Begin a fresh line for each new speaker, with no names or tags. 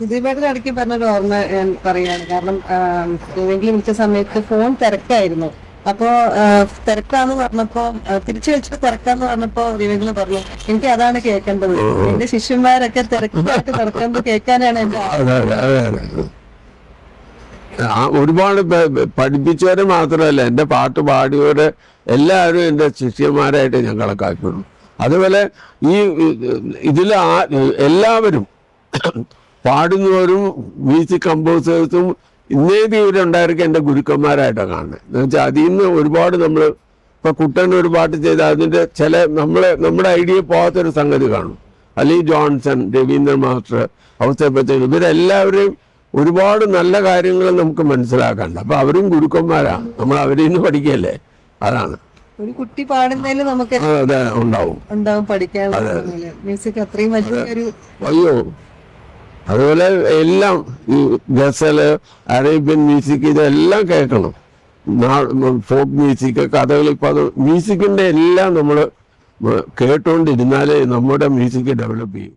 സുധീപേട്ടൻ ഇടയ്ക്ക് പറഞ്ഞൊരു ഓർമ്മ ഞാൻ പറയാണ്. കാരണം ഏതെങ്കിലും വിളിച്ച സമയത്ത് ഫോൺ തിരക്കായിരുന്നു. അപ്പോ തിരക്കാന്ന് പറഞ്ഞപ്പോ തിരിച്ചു വെച്ചിട്ട് തിരക്കാന്ന് പറഞ്ഞപ്പോ വിവേകിന് പറഞ്ഞു, എനിക്ക് അതാണ് കേൾക്കേണ്ടത്, എന്റെ ശിഷ്യന്മാരൊക്കെ തിരക്കായിട്ട് തിരക്കുന്നത് കേൾക്കാനാണ് എന്റെ
ഒരുപാട് പഠിപ്പിച്ചവരെ മാത്രമല്ല, എൻ്റെ പാട്ട് പാടിയവരെ എല്ലാവരും എൻ്റെ ശിഷ്യന്മാരായിട്ട് ഞാൻ കണക്കാക്കുന്നു. അതുപോലെ ഈ ഇതിൽ എല്ലാവരും പാടുന്നവരും മ്യൂസിക് കമ്പോസേഴ്സും ഇന്നേതി ഇവരുണ്ടായിരിക്കും എൻ്റെ ഗുരുക്കന്മാരായിട്ടാണ് കാണുന്നത്. എന്ന് വെച്ചാൽ അതിൽ നിന്ന് ഒരുപാട് നമ്മൾ ഇപ്പം കുട്ടൻ ഒരു പാട്ട് ചെയ്ത് അതിൻ്റെ ചില നമ്മുടെ ഐഡിയ പോകാത്തൊരു സംഗതി കാണും. അലി ജോൺസൺ, രവീന്ദ്രൻ മാസ്റ്റർ, ഔസേപ്പച്ചൻ, ഇവരെല്ലാവരെയും ഒരുപാട് നല്ല കാര്യങ്ങൾ നമുക്ക് മനസ്സിലാക്കാനുണ്ട്. അപ്പൊ അവരും ഗുരുക്കന്മാരാണ്, നമ്മൾ അവരിൽ നിന്ന് പഠിക്കല്ലേ. അതാണ്
ഒരു കുട്ടി പാടുന്നതിൽ നമുക്ക് ഉണ്ടാവും പഠിക്കാൻ. മ്യൂസിക് അത്രയും വലിയൊരു
അയ്യോ. അതുപോലെ എല്ലാം ഈ ഗസല്, അറേബ്യൻ മ്യൂസിക് ഇതെല്ലാം കേൾക്കണം. ഫോക്ക് മ്യൂസിക്, കഥകളി, മ്യൂസിക്കിന്റെ എല്ലാം നമ്മൾ കേട്ടുകൊണ്ടിരുന്നാലേ നമ്മുടെ മ്യൂസിക് ഡെവലപ്പ് ചെയ്യും.